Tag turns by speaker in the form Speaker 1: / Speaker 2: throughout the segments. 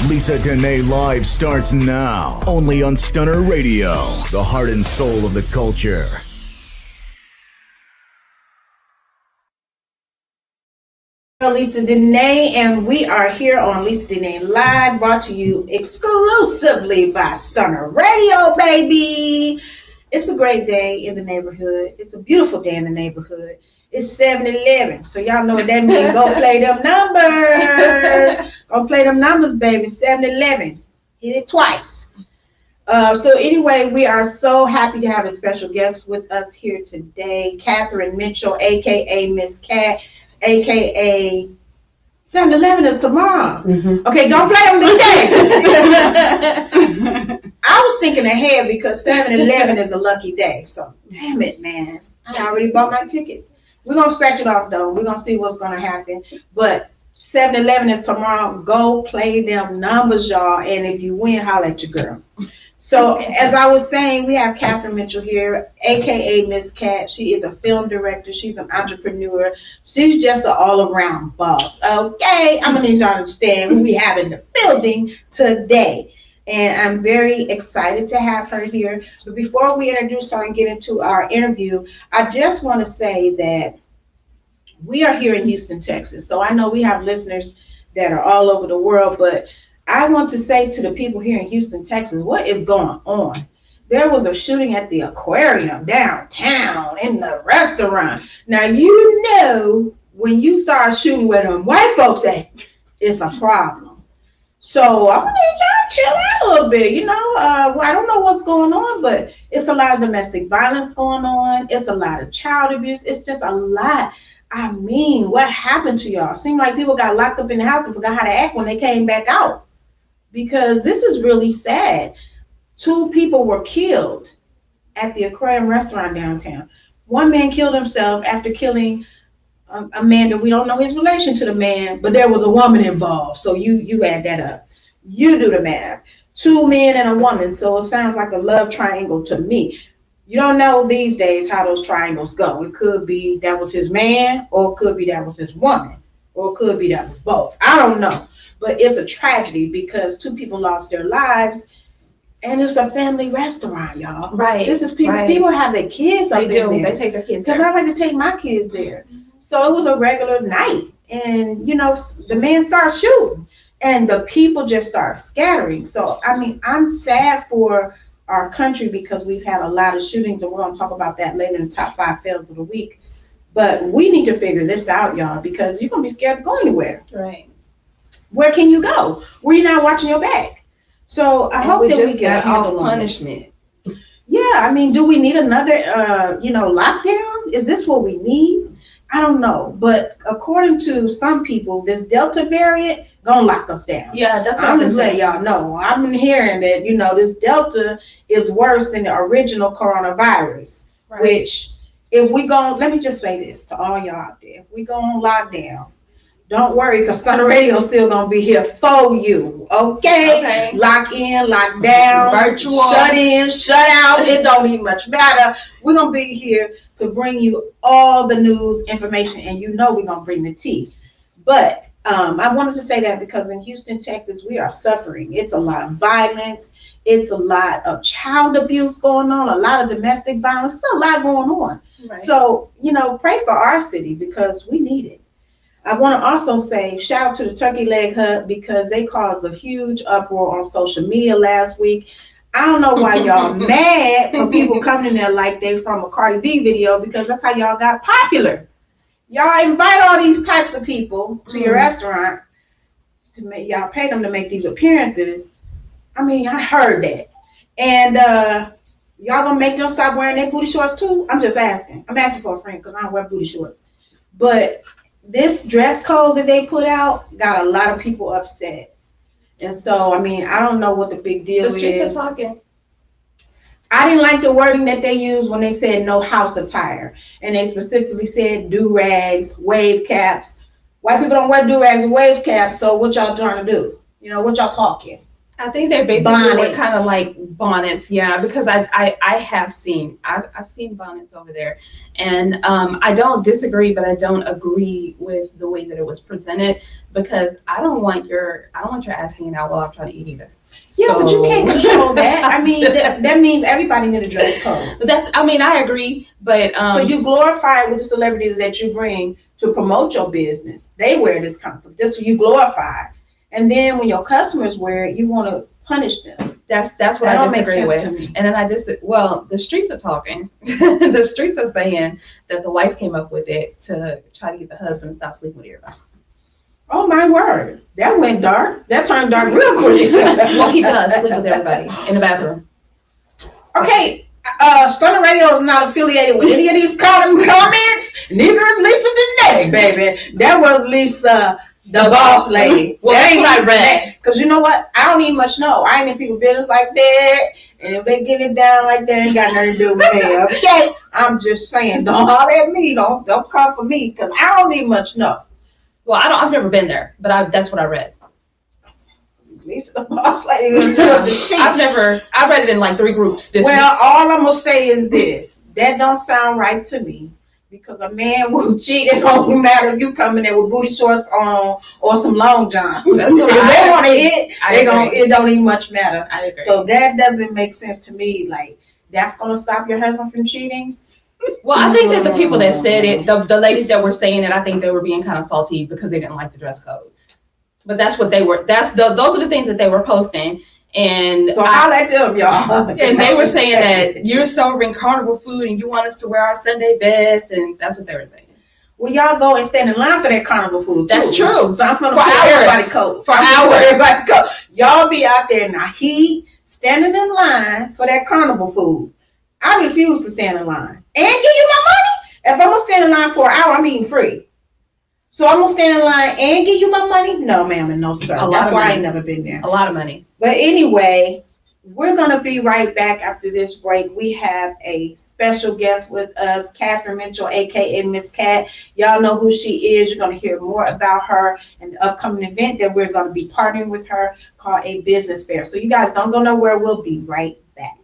Speaker 1: Lisa Denae Live starts now, only on Stunner Radio, the heart and soul of the culture.
Speaker 2: Lisa Denae, and we are here on Lisa Denae Live, brought to you exclusively by Stunner Radio, baby. It's a great day in the neighborhood. It's a beautiful day in the neighborhood. It's 7-Eleven, so y'all know what that means. Go play them numbers. Go play them numbers, baby. 7-Eleven. Hit it twice. So anyway, we are so happy to have a special guest with us here today, Catherine Mitchell, a.k.a. Miss Cat, a.k.a. 7-Eleven is tomorrow. Mm-hmm. Okay, don't play them today. I was thinking ahead because 7-Eleven is a lucky day. So, damn it, man. I already bought my tickets. We're going to scratch it off, though. We're going to see what's going to happen. But 7-Eleven is tomorrow. Go play them numbers, y'all. And if you win, holler at your girl. So, as I was saying, we have Catherine Mitchell here, a.k.a. Miss Cat. She is a film director. She's an entrepreneur. She's just an all-around boss. Okay? I'm going to need y'all to understand who we have in the building today. And I'm very excited to have her here. But before we introduce her and get into our interview, I just want to say that we are here in Houston, Texas. So I know we have listeners that are all over the world, but I want to say to the people here in Houston, Texas, what is going on? There was a shooting at the aquarium downtown in the restaurant. Now, you know, when you start shooting where them white folks at, it's a problem. So I'm going to need y'all to chill out a little bit. You know, I don't know what's going on, but it's a lot of domestic violence going on. It's a lot of child abuse. It's just a lot. I mean, what happened to y'all? Seemed like people got locked up in the house and forgot how to act when they came back out. Because this is really sad. 2 people were killed at the aquarium restaurant downtown. One man killed himself after killing a man that we don't know his relation to the man, but there was a woman involved. So you add that up. You do the math. 2 men and a woman. So it sounds like a love triangle to me. You don't know these days how those triangles go. It could be that was his man, or it could be that was his woman, or it could be that was both. I don't know. But it's a tragedy because 2 people lost their lives, and it's a family restaurant, y'all.
Speaker 3: Right.
Speaker 2: This is people.
Speaker 3: Right.
Speaker 2: People have their kids up there.
Speaker 3: They take their kids
Speaker 2: because I like to take my kids there. So it was a regular night, and you know the man starts shooting, and the people just start scattering. So I mean, I'm sad for our country because we've had a lot of shootings, and we're gonna talk about that later in the top 5 fails of the week. But we need to figure this out, y'all, because you're gonna be scared to go anywhere.
Speaker 3: Right.
Speaker 2: Where can you go? Where you're not watching your back? So I hope that we get
Speaker 3: off punishment.
Speaker 2: Yeah, I mean, do we need another, lockdown? Is this what we need? I don't know, but according to some people, this Delta variant gonna lock us down.
Speaker 3: Yeah, that's what
Speaker 2: I'm just letting y'all know. I've been hearing that this Delta is worse than the original coronavirus. Right. Which, if we go, let me just say this to all y'all out there: if we go on lockdown, don't worry, because Stunner Radio is still gonna be here for you. Okay? Lock in, lock down, virtual, shut in, shut out. It don't even much matter. We're gonna be here to bring you all the news, information, and we're gonna bring the tea. But I wanted to say that because in Houston, Texas, we are suffering. It's a lot of violence. It's a lot of child abuse going on, a lot of domestic violence. It's a lot going on. Right. So, pray for our city because we need it. I want to also say shout out to the Turkey Leg Hut because they caused a huge uproar on social media last week. I don't know why y'all mad for people coming in there like they from a Cardi B video, because that's how y'all got popular. Y'all invite all these types of people to your restaurant to make y'all pay them to make these appearances. I mean, I heard that. And y'all gonna make them stop wearing their booty shorts too? I'm just asking. I'm asking for a friend because I don't wear booty shorts. But this dress code that they put out got a lot of people upset. And so, I mean, I don't know what the big deal is.
Speaker 3: The streets are talking.
Speaker 2: I didn't like the wording that they used when they said no house attire. And they specifically said do-rags, wave caps. White people don't wear do-rags and wave caps, so what y'all trying to do? What y'all talking?
Speaker 3: I think they basically were kind of like bonnets, yeah, because I have seen I've seen bonnets over there, and I don't disagree, but I don't agree with the way that it was presented, because I don't want your ass hanging out while I'm trying to eat either.
Speaker 2: Yeah, so, but you can't control that. I mean, that means everybody need a dress code.
Speaker 3: But I agree, but
Speaker 2: so you glorify with the celebrities that you bring to promote your business. They wear this concept. This you glorify. And then when your customers wear it, you want to punish them.
Speaker 3: That's what I disagree with. And then the streets are talking. The streets are saying that the wife came up with it to try to get the husband to stop sleeping with everybody.
Speaker 2: Oh my word. That went dark. That turned dark real quick.
Speaker 3: Well, he does sleep with everybody in the bathroom.
Speaker 2: Okay. Stunner Radio is not affiliated with any of these comments. Neither is Lisa Denae, baby. That was Lisa, the boss lady.
Speaker 3: Well, that ain't like red.
Speaker 2: Because you know what? I don't even much know. I ain't in people's business like that. And if they get it down like that, ain't got nothing to do with me. Okay? I'm just saying, don't holler at me. Don't come for me, because I don't even much know.
Speaker 3: Well, I've never been there, but that's what I read.
Speaker 2: Lisa, the boss lady.
Speaker 3: I read it in like 3 groups this week.
Speaker 2: All I'm gonna say is this: that don't sound right to me, because a man will cheat. It don't matter if you come in there with booty shorts on or some long johns. If they want to hit, it don't even much matter.
Speaker 3: I agree.
Speaker 2: So that doesn't make sense to me. Like, that's gonna stop your husband from cheating?
Speaker 3: Well, I think that the people that said it, the ladies that were saying it, I think they were being kind of salty because they didn't like the dress code. But that's what they were. Those are the things that they were posting. And
Speaker 2: so I'll let them, y'all.
Speaker 3: And they were saying that you're serving carnival food and you want us to wear our Sunday best, and that's what they were saying.
Speaker 2: Well, y'all go and stand in line for that carnival food too.
Speaker 3: That's true.
Speaker 2: So I'm gonna put everybody coat.
Speaker 3: For hours.
Speaker 2: Y'all be out there in the heat, standing in line for that carnival food. I refuse to stand in line and give you my money. If I'm gonna stand in line for an hour, I'm eating free. So I'm gonna stand in line and give you my money? No, ma'am, and no, sir. That's why I ain't never been there.
Speaker 3: A lot of money.
Speaker 2: But anyway, we're gonna be right back after this break. We have a special guest with us, Catherine Mitchell, aka Miss Cat. Y'all know who she is. You're gonna hear more about her and the upcoming event that we're gonna be partnering with her called a business fair. So you guys don't go nowhere. We'll be right back.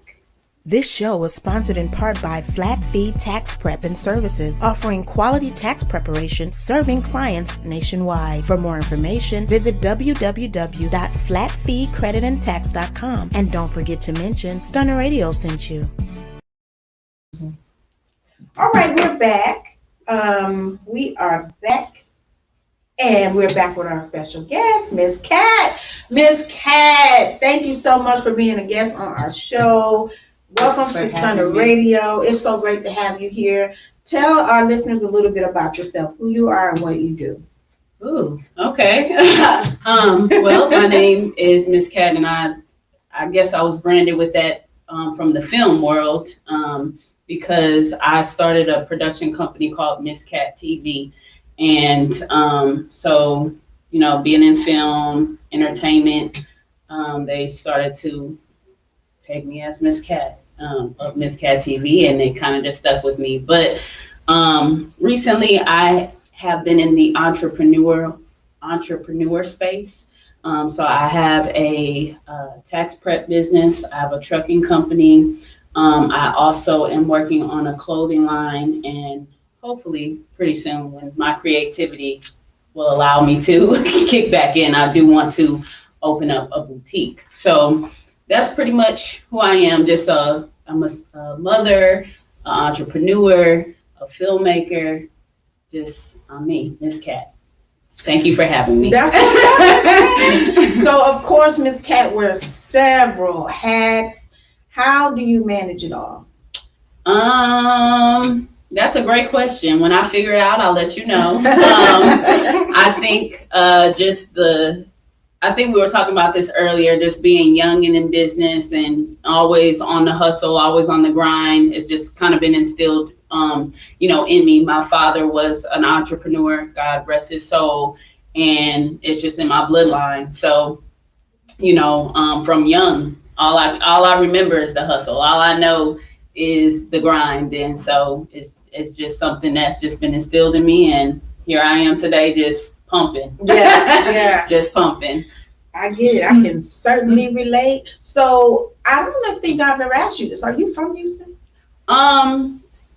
Speaker 4: This show is sponsored in part by Flat Fee Tax Prep and Services, offering quality tax preparation, serving clients nationwide. For more information, visit www.flatfeecreditandtax.com. And don't forget to mention Stunner Radio sent you.
Speaker 2: All right, we're back. We are back. And we're back with our special guest, Miss Cat. Miss Cat, thank you so much for being a guest on our show. Welcome to Stunner Radio. It's so great to have you here. Tell our listeners a little bit about yourself, who you are and what you do.
Speaker 5: Ooh, okay. Well, my name is Miss Cat, and I guess I was branded with that from the film world because I started a production company called Miss Cat TV. And so, being in film, entertainment, they started to peg me as Miss Cat of Miss Cat TV, and it kind of just stuck with me. But recently, I have been in the entrepreneur space. So I have a tax prep business. I have a trucking company. I also am working on a clothing line, and hopefully pretty soon, when my creativity will allow me to kick back in, I do want to open up a boutique. So that's pretty much who I am. I'm a mother, an entrepreneur, a filmmaker. I'm me, Miss Cat. Thank you for having me.
Speaker 2: That's what's So of course, Miss Cat wears several hats. How do you manage it all?
Speaker 5: That's a great question. When I figure it out, I'll let you know. I think we were talking about this earlier, just being young and in business and always on the hustle, always on the grind. It's just kind of been instilled, in me. My father was an entrepreneur, God rest his soul, and it's just in my bloodline. So, from young, all I remember is the hustle. All I know is the grind. And so it's just something that's just been instilled in me. And here I am today, just pumping.
Speaker 2: Yeah.
Speaker 5: Just pumping.
Speaker 2: I get it. I can certainly relate. So I don't think I've ever asked you this. Are you from Houston?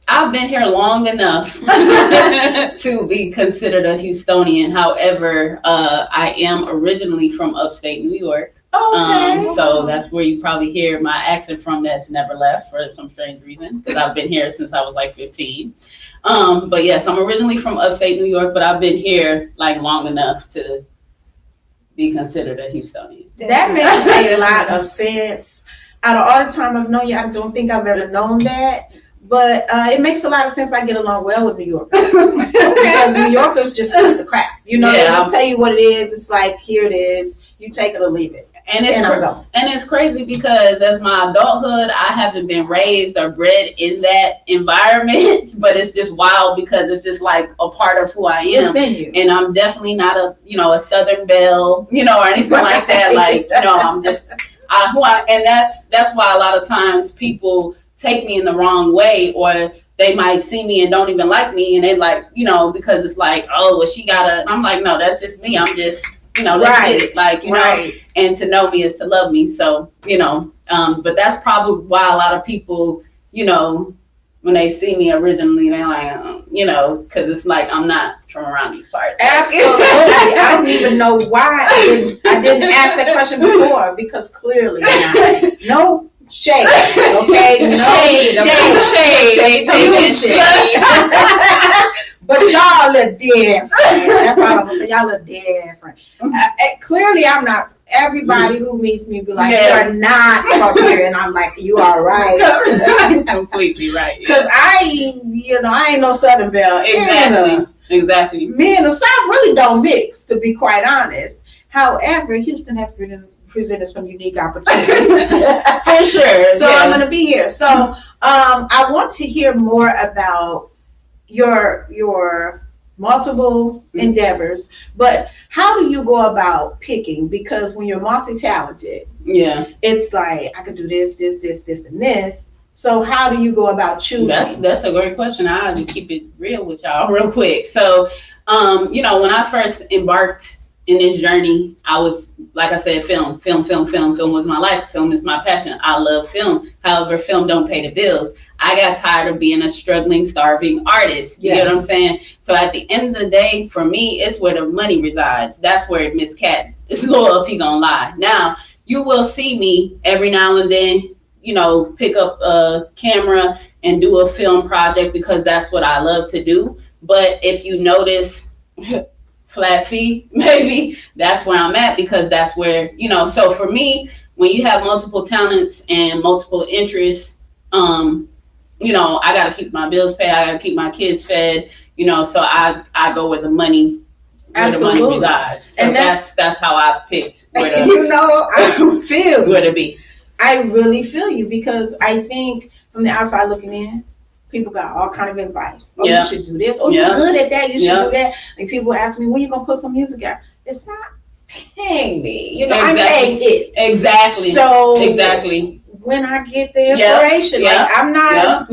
Speaker 5: I've been here long enough to be considered a Houstonian. However, I am originally from upstate New York.
Speaker 2: Okay.
Speaker 5: So that's where you probably hear my accent from. That's never left for some strange reason, because I've been here since I was like 15. But yes, I'm originally from upstate New York, but I've been here like long enough to be considered a Houstonian.
Speaker 2: That made a lot of sense. Out of all the time I've known you, I don't think I've ever known that. But it makes a lot of sense. I get along well with New Yorkers because New Yorkers just eat the crap. You know, they just tell you what it is. It's like, here it is. You take it or leave it.
Speaker 5: And it's crazy because as my adulthood, I haven't been raised or bred in that environment, but it's just wild because it's just like a part of who I am.
Speaker 2: It's in you.
Speaker 5: And I'm definitely not a Southern belle, or anything like that. Like, I'm just and that's why a lot of times people take me in the wrong way, or they might see me and don't even like me, and they like, because it's like, oh, well, she gotta. I'm like, no, that's just me. I'm just, let's get it, like, know. And to know me is to love me. So, but that's probably why a lot of people, when they see me originally, they're like, because it's like I'm not from around these parts.
Speaker 2: Absolutely. I don't even know why I didn't ask that question before, because clearly no shade, okay? No shade. But y'all look different. That's all I'm gonna say. Y'all look different. Clearly, I'm not. Everybody who meets me be like, you are not from here, and I'm like, you are right.
Speaker 5: Completely right.
Speaker 2: Because I ain't no Southern belle.
Speaker 5: Exactly.
Speaker 2: Me and the South really don't mix, to be quite honest. However, Houston has presented some unique opportunities.
Speaker 5: For sure.
Speaker 2: So I'm going to be here. So I want to hear more about your multiple endeavors, but how do you go about picking? Because when you're multi-talented, it's like, I could do this, and this. So how do you go about choosing?
Speaker 5: That's a great question. I'll just keep it real with y'all real quick. So, when I first embarked in this journey, I was, like I said, film was my life. Film is my passion. I love film. However, film don't pay the bills. I got tired of being a struggling, starving artist. You know what I'm saying? So at the end of the day, for me, it's where the money resides. That's where Miss Cat is loyalty gonna lie. Now, you will see me every now and then, pick up a camera and do a film project because that's what I love to do. But if you notice, flat fee, maybe that's where I'm at, because that's where, so for me, when you have multiple talents and multiple interests, I got to keep my bills paid. I got to keep my kids fed, so I go where the money, resides. So and that's how I've picked where to,
Speaker 2: I feel
Speaker 5: where to be.
Speaker 2: I really feel you, because I think from the outside looking in, people got all kind of advice. Oh, you should do this. Oh, you're good at that. You should do that. Like, people ask me, when you going to put some music out? It's not paying me. I'm paying it.
Speaker 5: Exactly.
Speaker 2: So when I get the inspiration, like, I'm not,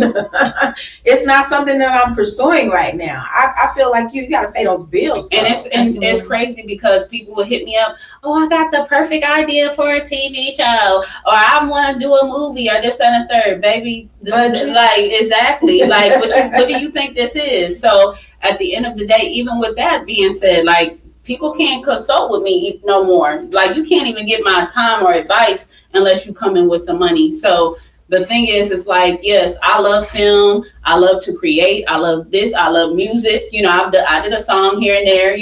Speaker 2: it's not something that I'm pursuing right now. I feel like you got to pay those bills.
Speaker 5: And it's crazy because people will hit me up. Oh, I got the perfect idea for a TV show, or I want to do a movie, or this and a third, baby. Like, exactly. Like, what do you think this is? So at the end of the day, even with that being said, like, people can't consult with me no more. Like, you can't even get my time or advice unless you come in with some money. So the thing is, it's like, yes, I love film. I love to create. I love this. I love music. I did a song here and there,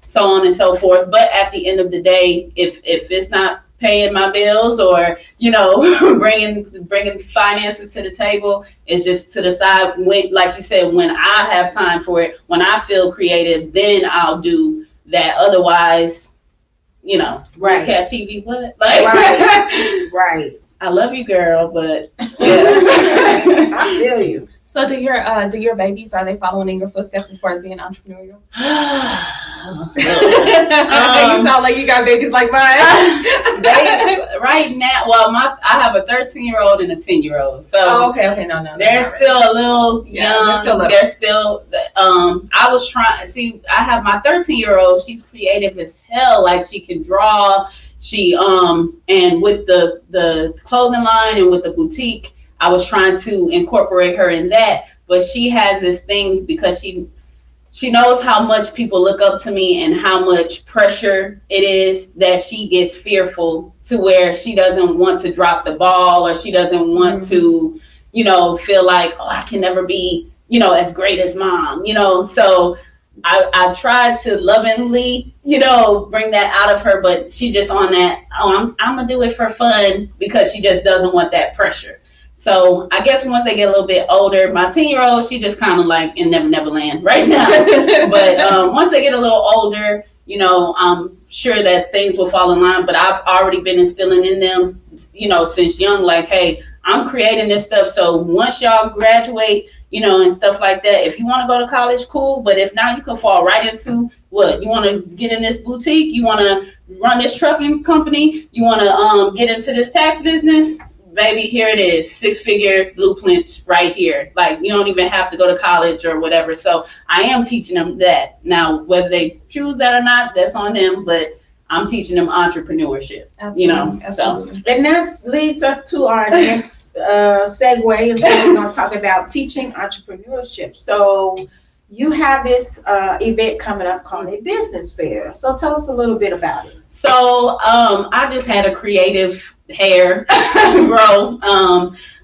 Speaker 5: so on and so forth. But at the end of the day, if it's not paying my bills or, bringing finances to the table, it's just to the side. When, like you said, when I have time for it, when I feel creative, then I'll do that. Otherwise,
Speaker 2: right.
Speaker 5: Cat TV, what? Like,
Speaker 2: right.
Speaker 5: I love you, girl, but
Speaker 2: I feel you.
Speaker 3: So do your babies, are they following in your footsteps as far as being entrepreneurial? You sound like you got babies like mine.
Speaker 5: Right now, well, I have a 13-year-old and a 10-year-old. So
Speaker 3: okay, no.
Speaker 5: They're still a little young. They're still I was trying. See, I have my 13-year-old. She's creative as hell. Like, she can draw. She and with the clothing line and with the boutique, I was trying to incorporate her in that. But she has this thing because she knows how much people look up to me and how much pressure it is that she gets fearful to where she doesn't want to drop the ball, or she doesn't want to, you know, feel like, oh, I can never be, you know, as great as mom, you know. So I tried to lovingly, you know, bring that out of her, but she just on that, oh, I'm gonna do it for fun, because she just doesn't want that pressure. So I guess once they get a little bit older, my 10-year-old, she just kind of like in Never Land right now. But once they get a little older, you know, I'm sure that things will fall in line. But I've already been instilling in them, you know, since young, like, hey, I'm creating this stuff. So once y'all graduate, you know, and stuff like that, if you want to go to college, cool. But if not, you can fall right into what? You want to get in this boutique? You want to run this trucking company? You want to get into this tax business? Baby, here it is, 6-figure blueprints right here. Like, you don't even have to go to college or whatever. So I am teaching them that. Now, whether they choose that or not, that's on them. But I'm teaching them entrepreneurship.
Speaker 3: Absolutely,
Speaker 5: you know.
Speaker 3: absolutely.
Speaker 5: So.
Speaker 2: And that leads us to our next segue. And so we're going to talk about teaching entrepreneurship. So you have this event coming up called a business fair. So tell us a little bit about it.
Speaker 5: So I just had a creative hair grow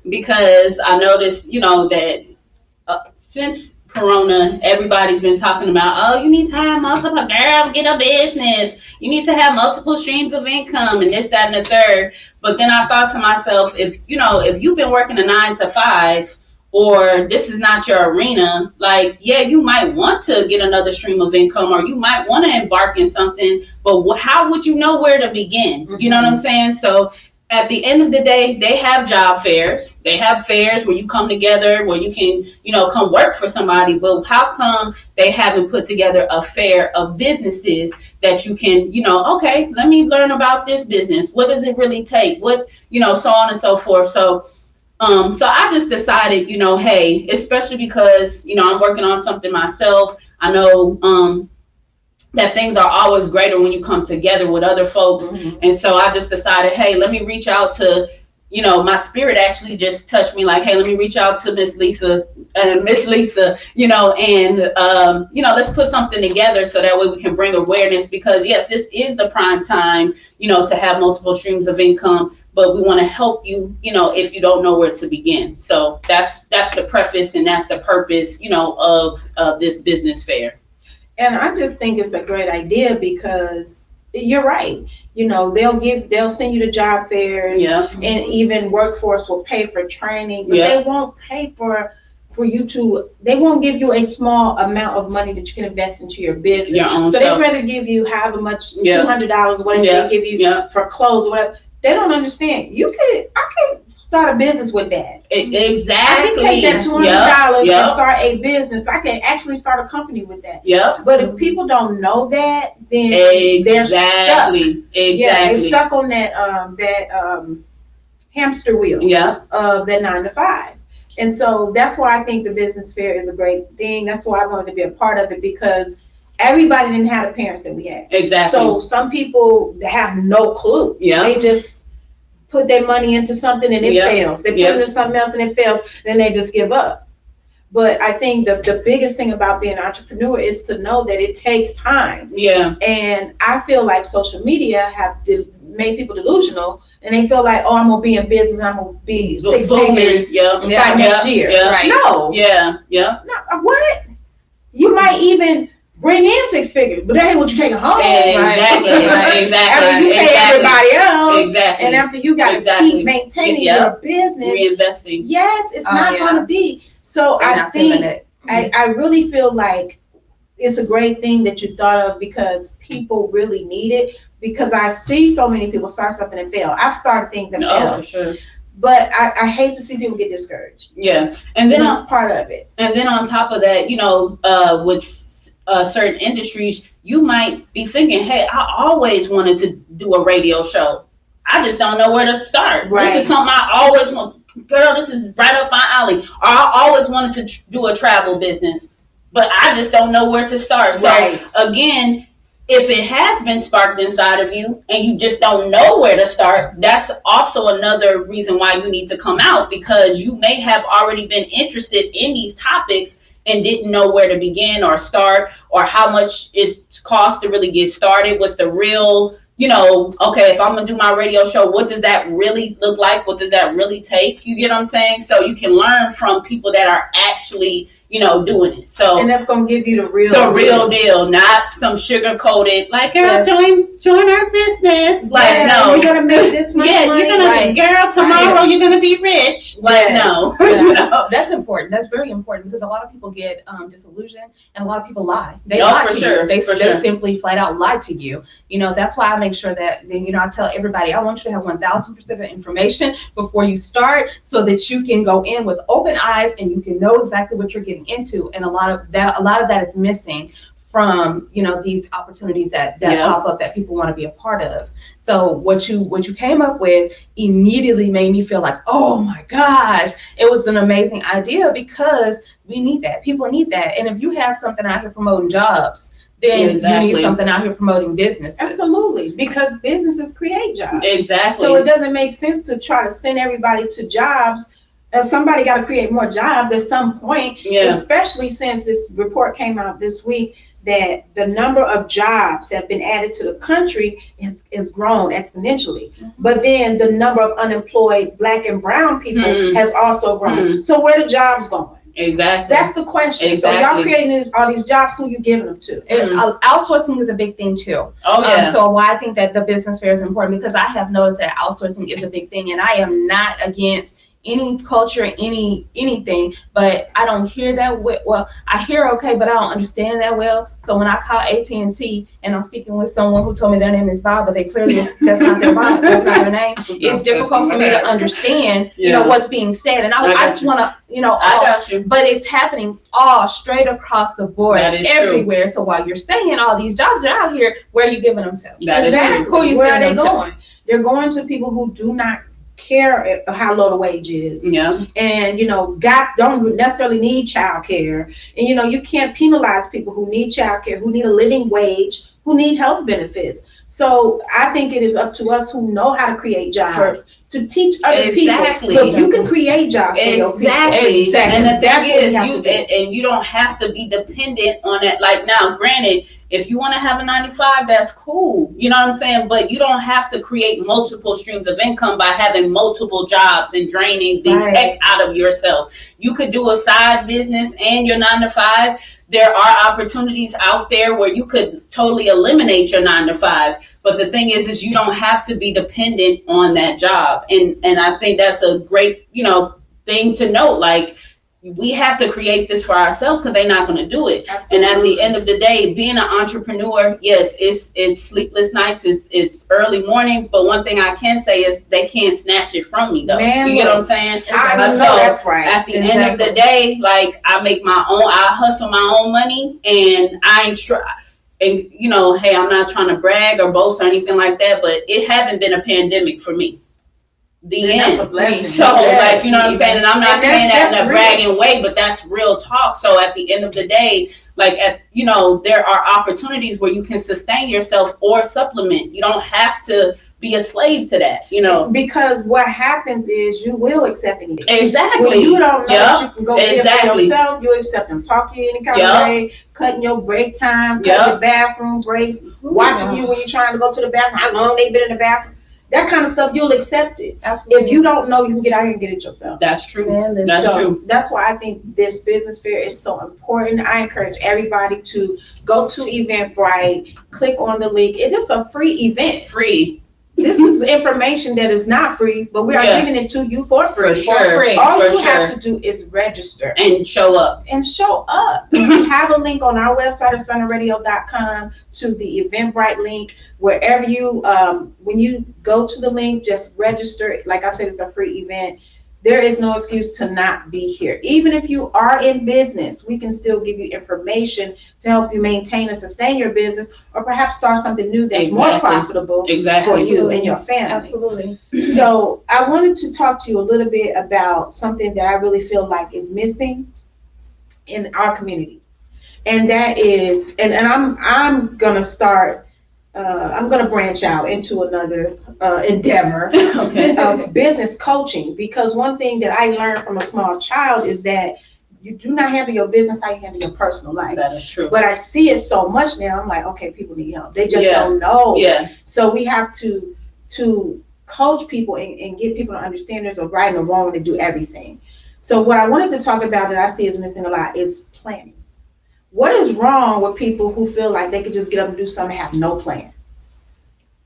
Speaker 5: because I noticed, you know, that since Corona, everybody's been talking about, oh, you need to have multiple, girl, get a business. You need to have multiple streams of income and this, that, and the third. But then I thought to myself, if you've been working a 9-to-5, or this is not your arena, like, yeah, you might want to get another stream of income, or you might want to embark in something, but how would you know where to begin? You know what I'm saying? So at the end of the day, they have job fairs. They have fairs where you come together, where you can, you know, come work for somebody. But how come they haven't put together a fair of businesses that you can, you know, okay, let me learn about this business. What does it really take? What, you know, so on and so forth. So I just decided, you know, hey, especially because, you know, I'm working on something myself. I know that things are always greater when you come together with other folks. And so I just decided, hey, let me reach out to, you know, my spirit actually just touched me like, hey, let me reach out to Miss Lisa, you know, and, you know, let's put something together so that way we can bring awareness, because yes, this is the prime time, you know, to have multiple streams of income, but we want to help you, you know, if you don't know where to begin. So that's the preface and that's the purpose, you know, of this business fair.
Speaker 2: And I just think it's a great idea because you're right. You know, they'll send you to job fairs, and even workforce will pay for training, but they won't pay for you to, they won't give you a small amount of money that you can invest into your business. So they'd rather give you however much, $200, whatever they give you for clothes or whatever. They don't understand. I could start a business with that.
Speaker 5: Exactly.
Speaker 2: I can take that $200 and start a business. I can actually start a company with that. But if people don't know that, then they're stuck. Yeah, they're stuck on that hamster wheel of that 9-to-5. And so that's why I think the business fair is a great thing. That's why I wanted to be a part of it, because everybody didn't have the parents that we had. Exactly. So some people have no clue. They just put their money into something and it fails. They put it into something else and it fails. Then they just give up. But I think the biggest thing about being an entrepreneur is to know that it takes time. And I feel like social media have made people delusional, and they feel like, oh, I'm gonna be in business, I'm gonna be 6 figures by next year. No. No. What? You might even bring in 6 figures, but that ain't what you taking home.
Speaker 5: Exactly.
Speaker 2: After you pay everybody else, and after you got to keep maintaining your business,
Speaker 5: reinvesting.
Speaker 2: Yes, it's not going to be. So I think I really feel like it's a great thing that you thought of, because people really need it. Because I see so many people start something and fail. I've started things and failed.
Speaker 5: For sure.
Speaker 2: But I hate to see people get discouraged.
Speaker 5: And then
Speaker 2: that's part of it.
Speaker 5: And then on top of that, you know, with certain industries, you might be thinking, hey, I always wanted to do a radio show. I just don't know where to start. This is something I always want. Girl, this is right up my alley. Or I always wanted to do a travel business, but I just don't know where to start. So again, if it has been sparked inside of you and you just don't know where to start, that's also another reason why you need to come out, because you may have already been interested in these topics and didn't know where to begin or start, or how much it costs to really get started. What's the real, okay, if I'm gonna do my radio show, what does that really look like? What does that really take? You get what I'm saying? So you can learn from people that are actually, doing it. So,
Speaker 2: and that's gonna give you the real
Speaker 5: deal, not some sugar coated, like, girl, join our business. Like, no,
Speaker 2: you're gonna make this much money.
Speaker 5: You're gonna, girl, tomorrow you're gonna be rich. Like, no.
Speaker 3: That's important. That's very important, because a lot of people get disillusioned, and a lot of people lie. They lie to you. They simply flat out lie to you. That's why I make sure that I tell everybody, I want you to have 1,000% of information before you start, so that you can go in with open eyes and you can know exactly what you're getting into. And a lot of that is missing from these opportunities that pop up that people want to be a part of. So what you came up with immediately made me feel like, oh my gosh, it was an amazing idea, because we need that. People need that. And if you have something out here promoting jobs, then you need something out here promoting business.
Speaker 2: Absolutely, because businesses create jobs.
Speaker 5: Exactly.
Speaker 2: So it doesn't make sense to try to send everybody to jobs. Somebody got to create more jobs at some point, especially since this report came out this week that the number of jobs that have been added to the country is grown exponentially. Mm-hmm. But then the number of unemployed Black and brown people has also grown. Mm-hmm. So where the jobs going?
Speaker 5: Exactly.
Speaker 2: That's the question.
Speaker 5: Exactly.
Speaker 2: So y'all creating all these jobs, who you giving them to?
Speaker 3: Outsourcing is a big thing too.
Speaker 5: Oh yeah.
Speaker 3: So why I think that the business fair is important, because I have noticed that outsourcing is a big thing, and I am not against any culture, anything, but I don't hear that well. I hear okay, but I don't understand that well. So when I call AT&T and I'm speaking with someone who told me their name is Bob, but they clearly that's not their Bob, that's not their name. It's difficult for me to understand, what's being said, and I just want to,
Speaker 5: I got you.
Speaker 3: But it's happening all straight across the board, everywhere. True. So while you're saying all these jobs are out here, where are you giving them to?
Speaker 2: Exactly. Who are you sending them to? They're going to people who do not care how low the wage is, and don't necessarily need child care, and you can't penalize people who need child care, who need a living wage, who need health benefits. So I think it is up to us who know how to create jobs to teach other people. Look, you can create jobs for your people.
Speaker 5: And the thing is, you don't have to be dependent on it. Like, now, granted, if you want to have a 9-to-5, that's cool. You know what I'm saying? But you don't have to create multiple streams of income by having multiple jobs and draining the heck out of yourself. You could do a side business and your 9-to-5. There are opportunities out there where you could totally eliminate your 9-to-5. But the thing is you don't have to be dependent on that job. And I think that's a great, thing to note. Like, we have to create this for ourselves, because they're not going to do it. Absolutely. And at the end of the day, being an entrepreneur, yes, it's sleepless nights, it's early mornings, but one thing I can say is they can't snatch it from me, though. Man, you get what I'm saying?
Speaker 2: I know that's right.
Speaker 5: At the end of the day, like, I hustle my own money, and I ain't and hey, I'm not trying to brag or boast or anything like that, but it hasn't been a pandemic for me. The end. So, like, you know what I'm saying? And I'm not saying that in a bragging way, but that's real talk. So at the end of the day, like, there are opportunities where you can sustain yourself or supplement. You don't have to be a slave to that,
Speaker 2: Because what happens is you will accept anything.
Speaker 5: Exactly.
Speaker 2: When you don't know that you can go in for yourself, you accept them. Talk to you any kind of way, cutting your break time, cutting your bathroom breaks, watching you when you're trying to go to the bathroom, how long they've been in the bathroom. That kind of stuff, you'll accept it. Absolutely. If you don't know, you can get out here and get it yourself.
Speaker 5: That's true.
Speaker 2: True. That's why I think this business fair is so important. I encourage everybody to go to Eventbrite, click on the link. It is a free event.
Speaker 5: Free.
Speaker 2: This is information that is not free, but we are giving it to you for free.
Speaker 5: For sure.
Speaker 2: All you have to do is register.
Speaker 5: And show up.
Speaker 2: We have a link on our website at stunnerradio.com to the Eventbrite link. Wherever when you go to the link, just register. Like I said, it's a free event. There is no excuse to not be here. Even if you are in business, we can still give you information to help you maintain and sustain your business, or perhaps start something new that's more profitable for you and your family.
Speaker 3: Absolutely.
Speaker 2: So I wanted to talk to you a little bit about something that I really feel like is missing in our community. and that is, and I'm gonna start. I'm gonna branch out into another endeavor of business coaching, because one thing that I learned from a small child is that you do not handle your business how you handle your personal life.
Speaker 5: That is true.
Speaker 2: But I see it so much now. I'm like, okay, people need help. They just don't know.
Speaker 5: Yeah.
Speaker 2: So we have to coach people and get people to understand there's a right and a wrong to do everything. So what I wanted to talk about that I see is missing a lot is planning. What is wrong with people who feel like they could just get up and do something and have no plan?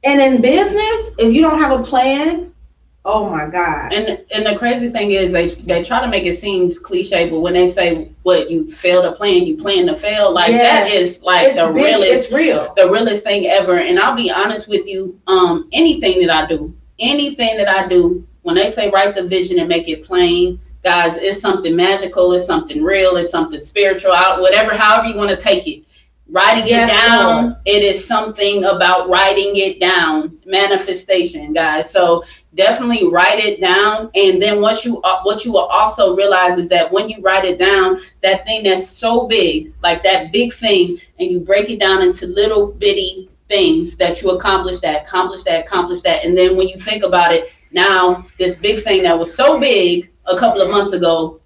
Speaker 2: And in business, if you don't have a plan, oh my God.
Speaker 5: And the crazy thing is they try to make it seem cliche, but when they say what you fail to plan, you plan to fail, like that is like it's the realest, the realest thing ever. And I'll be honest with you, anything that I do, when they say write the vision and make it plain, guys, it's something magical, it's something real, it's something spiritual, however you want to take it. Writing it down, Lord. It is something about writing it down, manifestation, guys. So definitely write it down. And then what you will also realize is that when you write it down, that thing that's so big, like that big thing, and you break it down into little bitty things that you accomplish that. And then when you think about it, now this big thing that was so big a couple of months ago,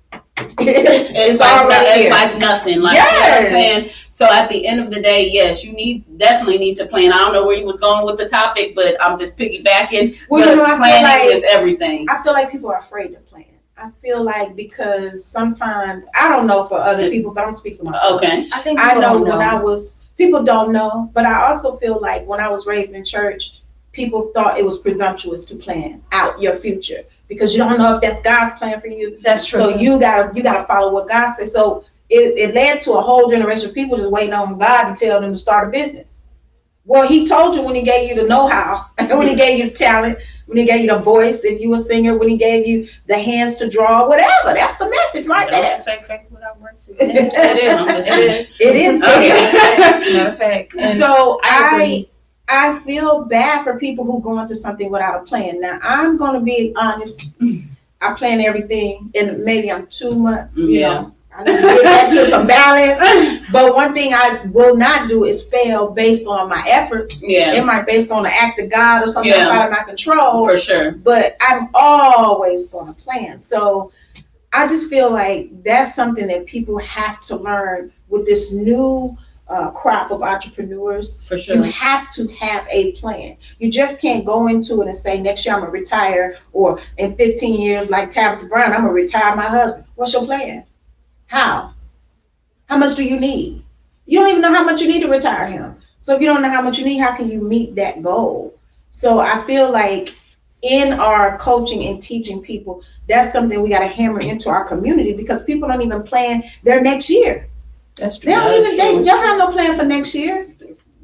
Speaker 5: it's like nothing. Like, you know what I'm saying? So at the end of the day, yes, you definitely need to plan. I don't know where you was going with the topic, but I'm just piggybacking. Well, planning is everything.
Speaker 2: I feel like people are afraid to plan. I feel like because sometimes, I don't know for other people, but I'm speaking for myself.
Speaker 5: Okay.
Speaker 2: I know people don't know, but I also feel like when I was raised in church, people thought it was presumptuous to plan out your future because you don't know if that's God's plan for you.
Speaker 3: That's true.
Speaker 2: So you gotta follow what God says. So it led to a whole generation of people just waiting on God to tell them to start a business. Well, he told you when he gave you the know-how, when he gave you the talent, when he gave you the voice, if you were a singer, when he gave you the hands to draw, whatever. That's the message right there. It is.
Speaker 3: Matter of fact.
Speaker 2: So I feel bad for people who go into something without a plan. Now, I'm going to be honest. I plan everything, and maybe I'm too much, you know. I need to get back to some balance. But one thing I will not do is fail based on my efforts. Yeah. It might be based on the act of God or something outside of my control.
Speaker 5: For sure.
Speaker 2: But I'm always going to plan. So I just feel like that's something that people have to learn with this new crop of entrepreneurs.
Speaker 5: For sure.
Speaker 2: You have to have a plan. You just can't go into it and say, next year I'm going to retire, or in 15 years, like Tabitha Brown, I'm going to retire my husband. What's your plan? How much do you need? You don't even know how much you need to retire him. So if you don't know how much you need, how can you meet that goal? So I feel like in our coaching and teaching people, that's something we got to hammer into our community, because people don't even plan their next year.
Speaker 5: That's true.
Speaker 2: They don't have no plan for next year.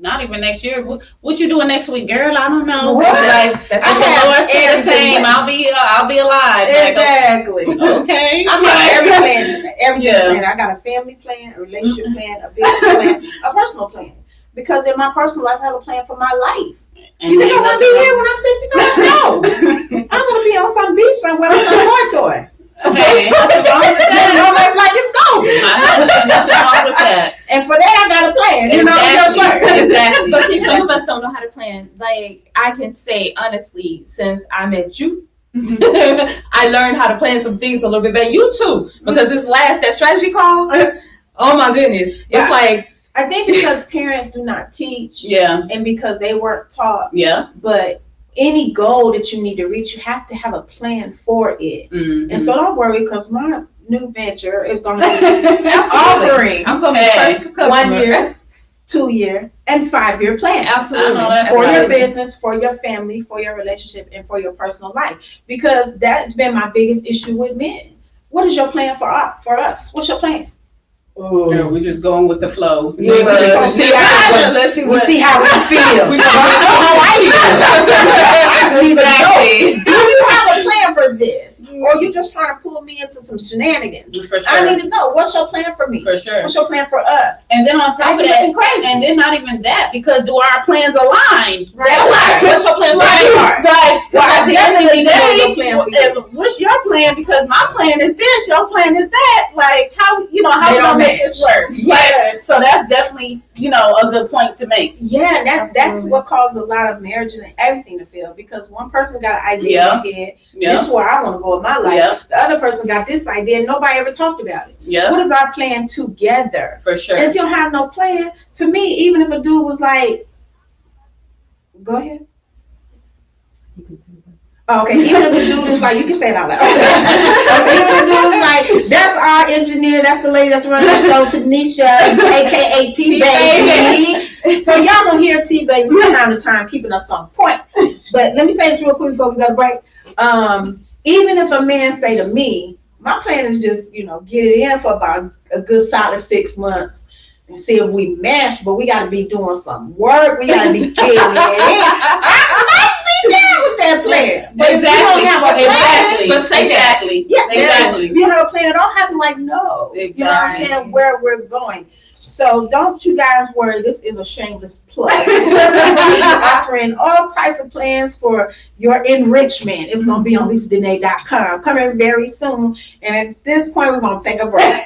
Speaker 5: Not even next year. What you doing next week, girl? I don't know.
Speaker 2: What?
Speaker 5: Like, that's what the Lord said the same. I'll be alive.
Speaker 2: Exactly.
Speaker 5: Like, okay.
Speaker 2: I mean, every plan. I got a family plan, a relationship plan, a business plan, a personal plan. Because in my personal life, I have a plan for my life. And you think I want to be here when I'm 65? No. I'm going to be on some beach somewhere with some boy toy.
Speaker 5: Okay. Nothing wrong with that.
Speaker 2: Your life like it's golden.
Speaker 5: I know nothing wrong with that.
Speaker 2: And for that, I got a plan. You know,
Speaker 5: exactly.
Speaker 3: But see, some of us don't know how to plan. Like, I can say honestly, since I met you, I learned how to plan some things a little bit better. You too, because that strategy call. Oh my goodness, it's like.
Speaker 2: I think because parents do not teach.
Speaker 5: Yeah.
Speaker 2: And because they weren't taught.
Speaker 5: Yeah.
Speaker 2: But any goal that you need to reach, you have to have a plan for it. Mm-hmm. And so don't worry, because my new venture is going to be offering
Speaker 3: I'm going to be first customer.
Speaker 2: 1 year, 2 year, and 5 year plan.
Speaker 3: Absolutely.
Speaker 2: For your business, for your family, for your relationship, and for your personal life. Because that's been my biggest issue with men. What is your plan for us? What's your plan?
Speaker 5: Girl, we're just going with the flow.
Speaker 2: Yeah, let's see how we feel. Do you have a plan for this, or you just trying to pull me into some shenanigans.
Speaker 5: For sure.
Speaker 2: I need to know, what's your plan for me?
Speaker 5: For sure.
Speaker 2: What's your plan for us?
Speaker 5: And then on top of that, and then not even that, because do our plans align?
Speaker 2: Right. What's your plan for you?
Speaker 5: Right.
Speaker 2: Well,
Speaker 5: At the end of the
Speaker 2: your plan for
Speaker 5: day, what's your plan? Because my plan is this, your plan is that. Like, how we gonna make this work?
Speaker 2: Yes.
Speaker 5: So that's definitely, a good point to make.
Speaker 2: Yeah, that's what causes a lot of marriages and everything to fail, because one person got an idea in their head. This is where I want to go in my life. The other person got this idea, and nobody ever talked about it. What is our plan together?
Speaker 5: For sure.
Speaker 2: And if you don't have no plan, to me, even if a dude was like, go ahead. Okay, even if the dude is like, you can say it out loud. Even if the dude is like, that's our engineer, that's the lady that's running the show, Tanisha, aka T-Baby. So y'all gonna hear T-Baby from time to time, keeping us on point. But let me say this real quick before we go to break. Even if a man say to me, my plan is just, get it in for about a good solid 6 months and see if we mesh, but we got to be doing some work. We got to be getting it in. I might be down with that plan. But if you don't have a plan,
Speaker 5: but say exactly.
Speaker 2: Yeah,
Speaker 5: exactly.
Speaker 2: If you have a plan at all, have to no.
Speaker 5: Exactly.
Speaker 2: You know what I'm saying? Where we're going. So don't you guys worry. This is a shameless plug. We're offering all types of plans for your enrichment. It's going to be on LisaDenae.com. Coming very soon. And at this point, we're going to take a break.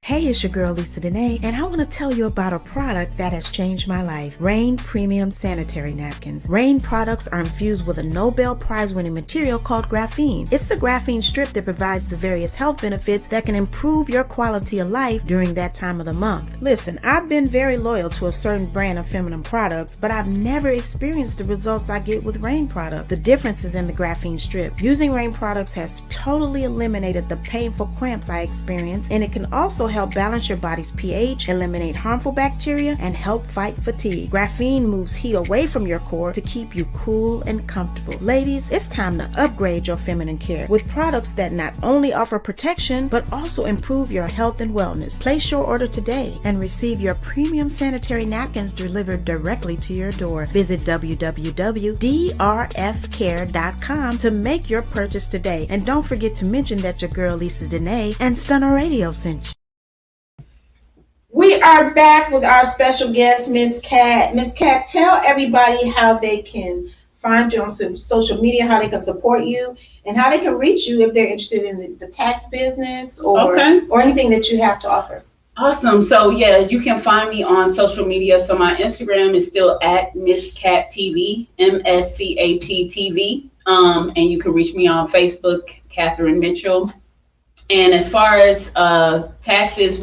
Speaker 4: Hey, it's your girl Lisa Denae, and I want to tell you about a product that has changed my life. Rain Premium Sanitary Napkins. Rain products are infused with a Nobel Prize-winning material called graphene. It's the graphene strip that provides the various health benefits that can improve your quality of life during that time of the month. Listen, I've been very loyal to a certain brand of feminine products, but I've never experienced the results I get with Rain products. The difference is in the graphene strip. Using Rain products has totally eliminated the painful cramps I experience, and it can also help balance your body's pH, eliminate harmful bacteria, and help fight fatigue. Graphene moves heat away from your core to keep you cool and comfortable. Ladies, it's time to upgrade your feminine care with products that not only offer protection, but also improve your health and wellness. Place your order today and receive your premium sanitary napkins delivered directly to your door. Visit www.drfcare.com to make your purchase today. And don't forget to mention that your girl Lisa Denae and Stunner Radio sent you.
Speaker 2: We are back with our special guest, Miss Cat. Miss Cat, tell everybody how they can find you on social media, how they can support you, and how they can reach you if they're interested in the tax business or anything that you have to offer.
Speaker 5: Awesome. So you can find me on social media. So my Instagram is still at Miss Cat TV, MSCAT TV. And you can reach me on Facebook, Catherine Mitchell. And as far as taxes,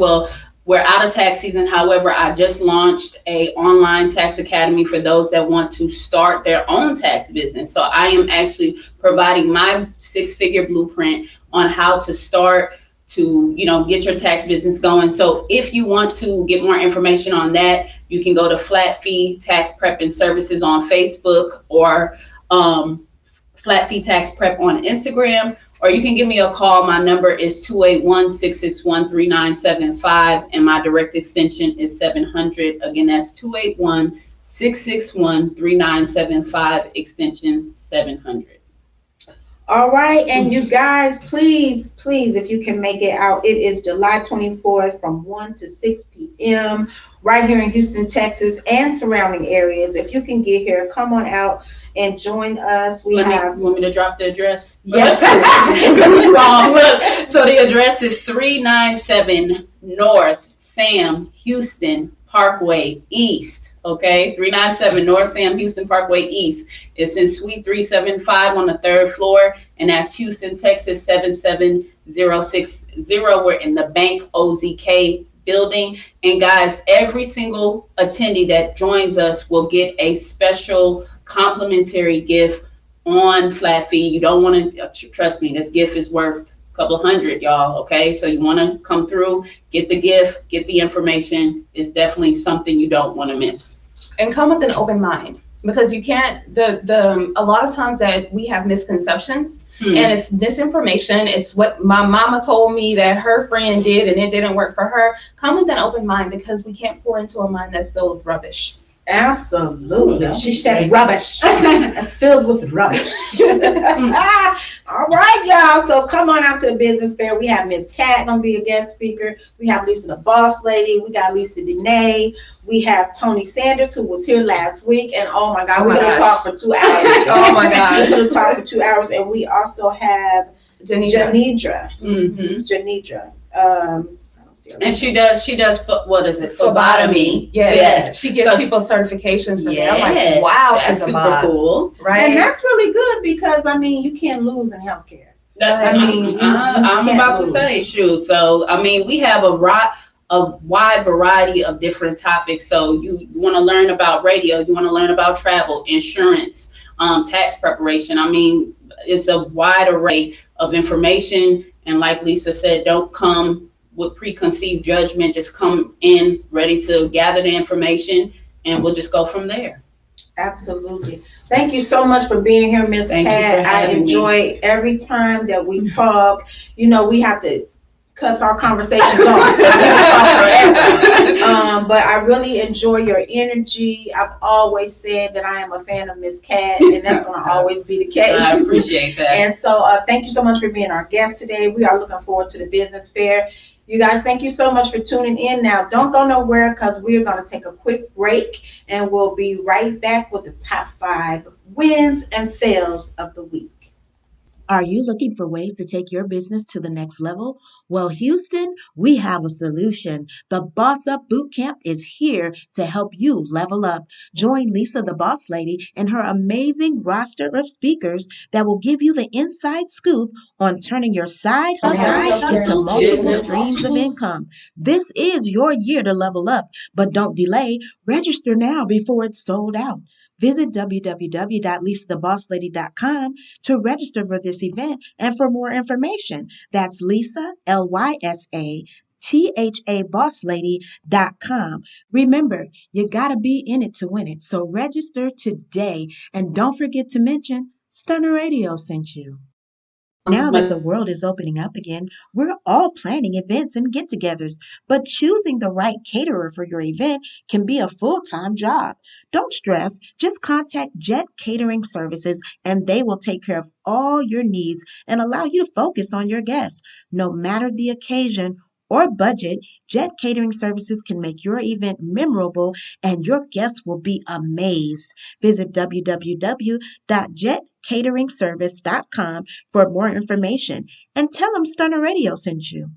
Speaker 5: we're out of tax season. However, I just launched a online tax academy for those that want to start their own tax business. So I am actually providing my 6-figure blueprint on how to start to, get your tax business going. So if you want to get more information on that, you can go to Flat Fee Tax Prep and Services on Facebook or Flat Fee Tax Prep on Instagram. Or you can give me a call. My number is 281-661-3975, and my direct extension is 700. Again, that's 281-661-3975, extension 700.
Speaker 2: All right, and you guys, please, if you can make it out, it is July 24th from 1 to 6 p.m. right here in Houston, Texas, and surrounding areas. If you can get here, come on out and join us. You
Speaker 5: want me to drop the address?
Speaker 2: Yes.
Speaker 5: Look, so the address is 397 North Sam Houston Parkway East. Okay, 397 North Sam Houston Parkway East. It's in Suite 375 on the 3rd floor, and that's Houston, Texas 77060. We're in the Bank OZK building. And guys, every single attendee that joins us will get a special complimentary gift on Flat Fee. You don't want to, trust me, this gift is worth a couple $100, y'all. Okay, so you want to come through, get the gift, get the information. It's definitely something you don't want to miss.
Speaker 3: And come with an open mind, because you can't, a lot of times that we have misconceptions and it's misinformation. It's what my mama told me that her friend did and it didn't work for her. Come with an open mind, because we can't pour into a mind that's filled with rubbish.
Speaker 2: Absolutely.
Speaker 5: Ooh,
Speaker 2: She said
Speaker 5: great.
Speaker 2: rubbish. That's filled with rubbish. All right, y'all. So come on out to the business fair. We have Miss Cat gonna be a guest speaker. We have Lisa the Boss Lady. We got Lisa Denae. We have Tony Sanders, who was here last week. And oh my God, we're gonna talk for 2 hours.
Speaker 3: Oh my gosh.
Speaker 2: We're gonna talk for 2 hours. And we also have Janidra.
Speaker 5: Mm-hmm.
Speaker 2: Janidra. I don't see her.
Speaker 5: And she does what is it?
Speaker 3: Phlebotomy. Yes.
Speaker 5: Yes.
Speaker 3: She gives
Speaker 5: So-
Speaker 3: people certifications for that.
Speaker 5: Yes.
Speaker 3: I'm like, wow,
Speaker 5: That's
Speaker 3: she's a
Speaker 5: super
Speaker 3: boss.
Speaker 5: cool.
Speaker 3: Right?
Speaker 2: And that's really good because I mean you can't lose in healthcare.
Speaker 5: That,
Speaker 2: I mean,
Speaker 5: I'm
Speaker 2: you
Speaker 5: about to
Speaker 2: can't
Speaker 5: say,
Speaker 2: lose.
Speaker 5: shoot. So, I mean, we have a wide variety of different topics. So, you want to learn about radio, you want to learn about travel, insurance, tax preparation. I mean, it's a wide array of information. And like Lisa said, don't come with preconceived judgment. Just come in ready to gather the information, and we'll just go from there.
Speaker 2: Absolutely. Thank you so much for being here, Miss
Speaker 5: Thank you
Speaker 2: Cat.
Speaker 5: for
Speaker 2: I
Speaker 5: having me.
Speaker 2: enjoy every time that we talk. You know, we have to cut our conversations off. We can talk forever. But I really enjoy your energy. I've always said that I am a fan of Miss Cat, and that's going to always be the case.
Speaker 5: I appreciate that.
Speaker 2: And so thank you so much for being our guest today. We are looking forward to the business fair. You guys, thank you so much for tuning in. Now, don't go nowhere because we're going to take a quick break and we'll be right back with the top 5 wins and fails of the week.
Speaker 4: Are you looking for ways to take your business to the next level? Well, Houston, we have a solution. The Boss Up Bootcamp is here to help you level up. Join Lisa, the Boss Lady, and her amazing roster of speakers that will give you the inside scoop on turning your side hustle into multiple streams of income. This is your year to level up, but don't delay. Register now before it's sold out. Visit www.lisathebosslady.com to register for this event and for more information. That's Lisa, LYSA, THA, Remember, you gotta be in it to win it. So register today and don't forget to mention Stunner Radio sent you. Now that the world is opening up again, we're all planning events and get-togethers, but choosing the right caterer for your event can be a full-time job. Don't stress, just contact Jet Catering Services and they will take care of all your needs and allow you to focus on your guests. No matter the occasion or budget, Jet Catering Services can make your event memorable and your guests will be amazed. Visit www.jetcateringservice.com for more information and tell them Stunner Radio sent you.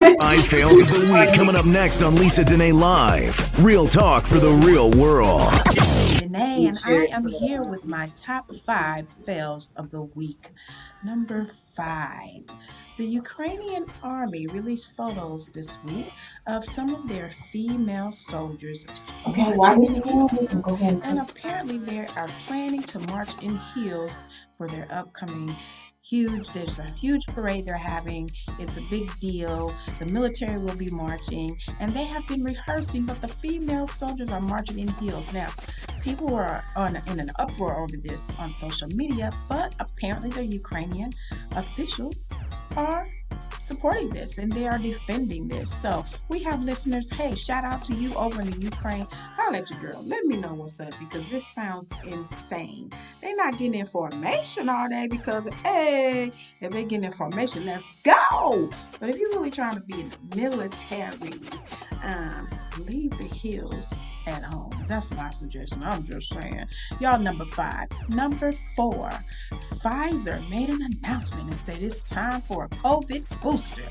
Speaker 1: 5 fails of the week coming up next on Lisa Denae Live. Real talk for the real world.
Speaker 4: Denae, and I am here with my top 5 fails of the week. Number 5. The Ukrainian army released photos this week of some of their female soldiers.
Speaker 2: Okay, why did you do this? Go ahead.
Speaker 4: And apparently they are planning to march in heels for their upcoming there's a huge parade they're having. It's a big deal. The military will be marching and they have been rehearsing, but the female soldiers are marching in heels. Now, people are in an uproar over this on social media, but apparently the Ukrainian officials are supporting this and they are defending this. So we have listeners, hey, shout out to you over in the Ukraine. I'll let you, girl. Let me know what's up because this sounds insane. They're not getting information all day because, hey, if they get information, let's go. But if you're really trying to be in the military, leave the heels at home. That's my suggestion. I'm just saying. Y'all, number 5. Number 4, Pfizer made an announcement and said it's time for a COVID booster.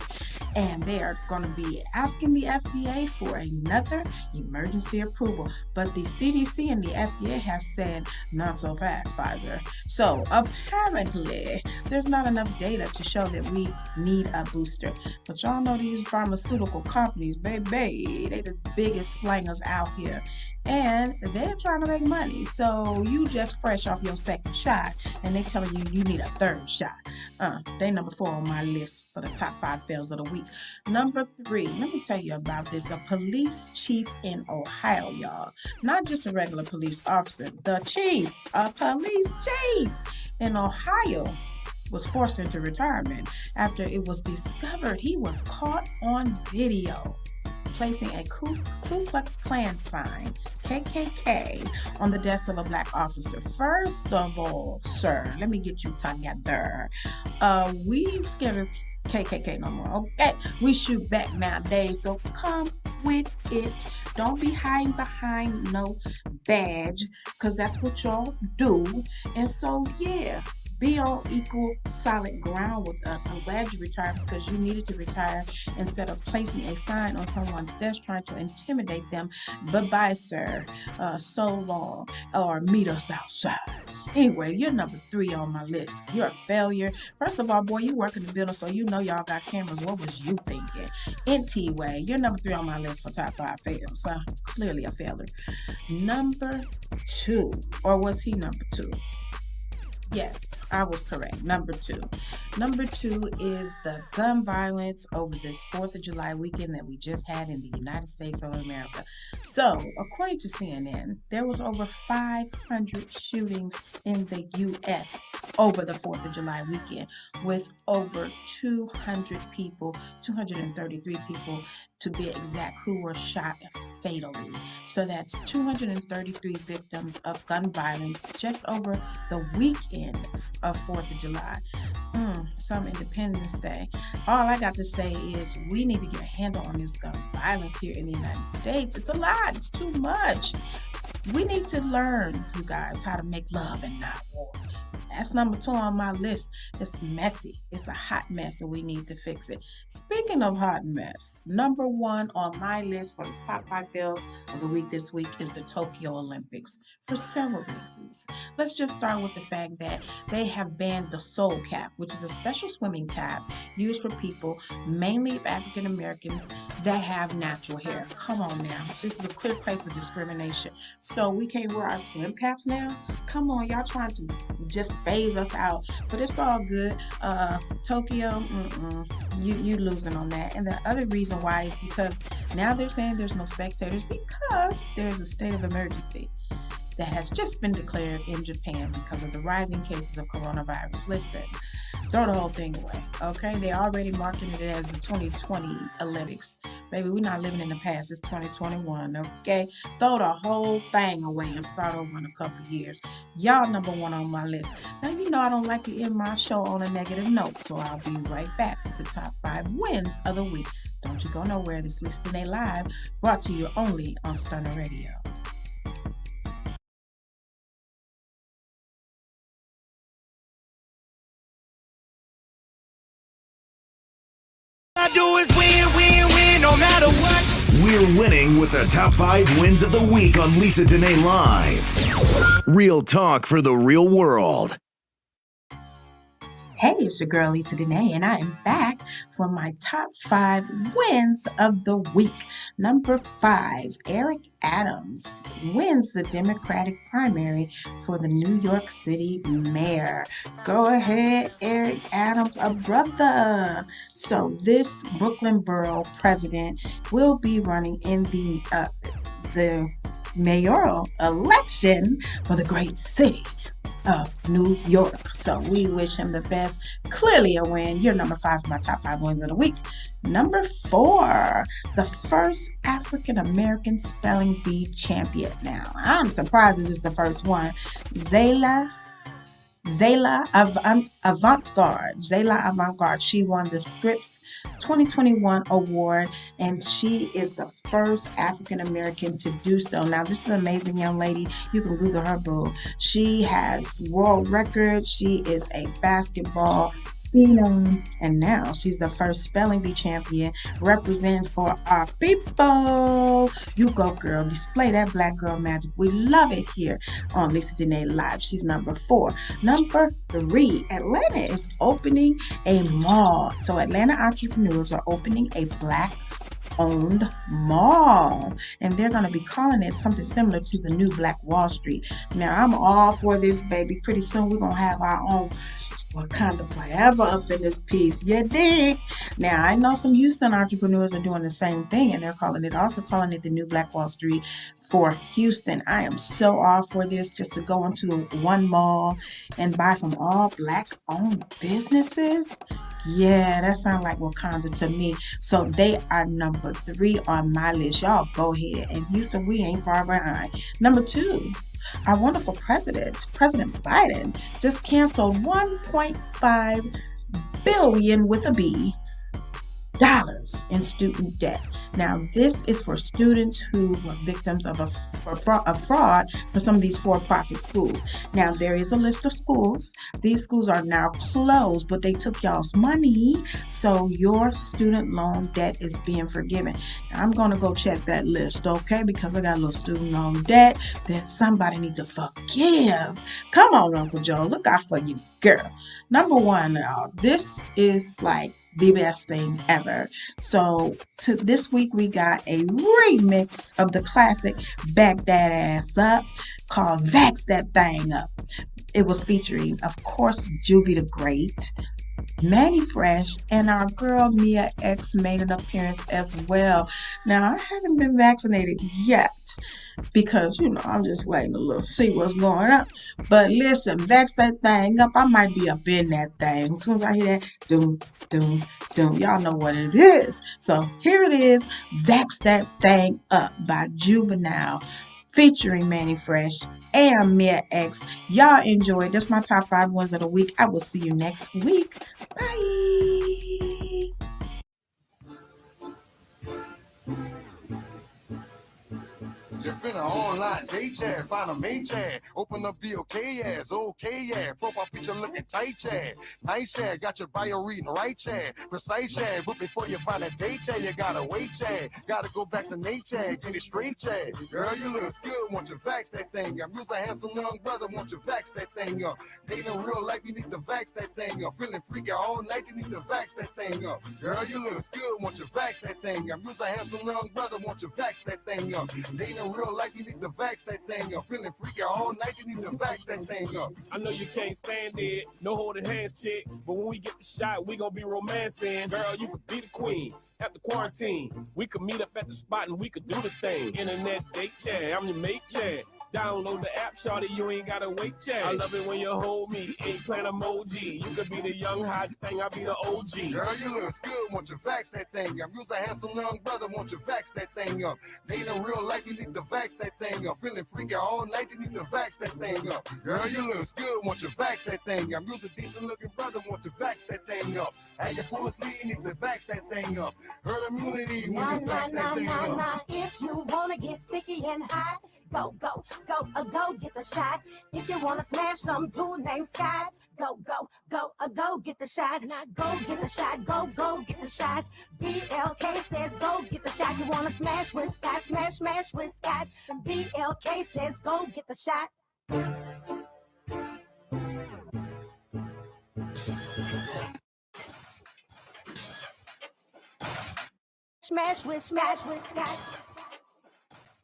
Speaker 4: And they are going to be asking the FDA for another emergency approval. But the CDC and the FDA have said, not so fast, Pfizer. So apparently, there's not enough data to show that we need a booster. But y'all know these pharmaceutical companies, baby, they the biggest slangers out here. And they're trying to make money. So you just fresh off your second shot and they telling you need a third shot. They number 4 on my list for the top 5 fails of the week. Number 3, let me tell you about this. A police chief in Ohio, y'all. Not just a regular police officer. The chief, a police chief in Ohio was forced into retirement after it was discovered he was caught on video placing a Ku Klux Klan sign, KKK, on the desk of a black officer. First of all, sir, let me get you together. We scared of KKK no more, okay? We shoot back nowadays, so come with it. Don't be hiding behind no badge, because that's what y'all do. And so, yeah, be on equal solid ground with us. I'm glad you retired because you needed to retire instead of placing a sign on someone's desk trying to intimidate them. Bye-bye, sir. So long. Or meet us outside. Anyway, you're number 3 on my list. You're a failure. First of all, boy, you work in the building, so you know y'all got cameras. What was you thinking? Way, you're number 3 on my list for top 5 fails. Clearly a failure. Number 2, or was he number 2? Yes, I was correct. Number 2. Number 2 is the gun violence over this 4th of July weekend that we just had in the United States of America. So, according to CNN, there was over 500 shootings in the U.S. over the 4th of July weekend, with over 200 people, 233 people to be exact, who were shot fatally. So that's 233 victims of gun violence just over the weekend of 4th of July. Some Independence Day. All I got to say is we need to get a handle on this gun violence here in the United States. It's a lot. It's too much. We need to learn, you guys, how to make love and not war. That's number 2 on my list. It's messy. It's a hot mess, and we need to fix it. Speaking of hot mess, number 1 on my list for the top 5 fails of the week this week is the Tokyo Olympics, for several reasons. Let's just start with the fact that they have banned the Soul Cap, which is a special swimming cap used for people, mainly of African Americans, that have natural hair. Come on now. This is a clear case of discrimination. So we can't wear our swim caps now? Come on, y'all trying to just phase us out, but it's all good. Tokyo, you losing on that. And the other reason why is because now they're saying there's no spectators because there's a state of emergency that has just been declared in Japan because of the rising cases of coronavirus. Listen, throw the whole thing away, okay? They already marketed it as the 2020 Olympics. Baby, we're not living in the past. It's 2021, okay? Throw the whole thing away and start over in a couple of years. Y'all number 1 on my list. Now, you know I don't like to end my show on a negative note, so I'll be right back with the top 5 wins of the week. Don't you go nowhere. This Lisa Denae Live, brought to you only on Stunner Radio.
Speaker 1: I do is win, no matter what. We're winning with the top 5 wins of the week on Lisa Denae Live. Real talk for the real world.
Speaker 4: Hey, it's your girl Lisa Denae, and I am back for my top 5 wins of the week. Number 5, Eric Adams wins the Democratic primary for the New York City mayor. Go ahead, Eric Adams, a brother. So this Brooklyn borough president will be running in the mayoral election for the great city of New York. So we wish him the best. Clearly a win. You're number 5 for my top 5 wins of the week. Number 4, the first African American spelling bee champion. Now, I'm surprised this is the first one. Zayla Avant-Garde. She won the Scripps 2021 award, and she is the first African American to do so. Now, this is an amazing young lady. You can Google her, boo. She has world records. She is a basketball phenom, and now she's the first spelling bee champion representing for our people. You go, girl. Display that black girl magic. We love it here on Lisa Denae Live. She's number 4. Number 3, Atlanta is opening a mall. So Atlanta entrepreneurs are opening a black-owned mall, and they're going to be calling it something similar to the new Black Wall Street. Now, I'm all for this, baby. Pretty soon we're going to have our own
Speaker 2: Wakanda forever up in this piece. You dig? Now I know some Houston entrepreneurs are doing the same thing, and they're calling it the new Black Wall Street for Houston. I am so all for this, just to go into one mall and buy from all Black-owned businesses. Yeah, that sounds like Wakanda to me. So they are number 3 on my list. Y'all go ahead. And Houston, we ain't far behind. Number 2, our wonderful president, President Biden, just canceled $1.5 billion with a B dollars in student debt. Now, this is for students who were victims of a fraud for some of these for-profit schools. Now, there is a list of schools. These schools are now closed, but they took y'all's money, so your student loan debt is being forgiven. Now, I'm going to go check that list, okay, because I got a little student loan debt that somebody need to forgive. Come on, Uncle Joe, look out for you, girl. Number 1, y'all, this is like the best thing ever. So this week we got a remix of the classic Back That Ass Up called Vax That Thing Up. It was featuring, of course, Juvie the Great, Manny Fresh, and our girl Mia X made an appearance as well. Now, I haven't been vaccinated yet because, I'm just waiting to see what's going on. But listen, vax that thing up. I might be up in that thing. As soon as I hear that, doom, doom, doom, y'all know what it is. So here it is, Vax That Thing Up by Juvenile, featuring Manny Fresh and Mia X. Y'all enjoy. That's my top 5 ones of the week. I will see you next week. Bye.
Speaker 6: You finna online date chat, find a main chat, open up the okay ass, okay yeah, profile picture looking tight chat, nice chat, got your bio reading right chat, precise chat, but before you find a date chat, you gotta wait chat, gotta go vaccinate chat, get it straight chat, girl you look good, want you vax that thing up, you's a handsome young brother, want you vax that thing up, dating real life, you need to vax that thing up, feeling freaky all night, you need to vax that thing up, girl you look good, want you vax that thing up, you's a handsome young brother, want you vax that thing up, dating real life, you need to vax that thing up. Feeling freaky all night, you need to vax that thing up.
Speaker 7: I know you can't stand it, no holding hands, chick. But when we get the shot, we gon' be romancing. Girl, you could be the queen after quarantine. We could meet up at the spot and we could do the thing. Internet date chat, I'm your mate chat. Download the app, shawty, you ain't gotta wait chat. I love it when you hold me, eggplant emoji. You could be the young hot thing, I'll be the OG.
Speaker 6: Girl, you look good, want you vax that thing up. You's a handsome young brother, want you vax that thing up. Dating real life, you need to vax that thing up. Feeling freaky all night, you need to vax that thing up. Girl, you look good, want you vax that thing up. You's a decent looking brother, want you vax that thing up. And your full sleeve, you need to vax that thing up. Herd immunity, you need to vax that thing up.
Speaker 8: If you wanna get sticky and hot, go, get the shot. If you wanna smash some dude named Scott, go, get the shot. Now go get the shot, go, get the shot. BLK says go get the shot. You wanna smash with Scott, smash with Scott. BLK says go get the shot. Smash with Scott.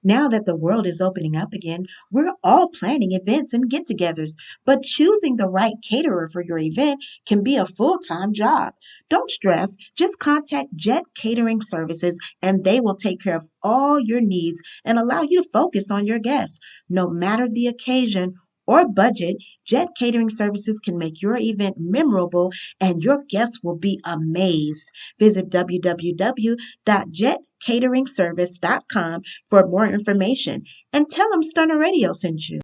Speaker 4: Now that the world is opening up again, we're all planning events and get-togethers, but choosing the right caterer for your event can be a full-time job. Don't stress, just contact Jet Catering Services and they will take care of all your needs and allow you to focus on your guests. No matter the occasion or budget, Jet Catering Services can make your event memorable and your guests will be amazed. Visit www.jetcateringservice.com for more information and tell them Stunner Radio sent you.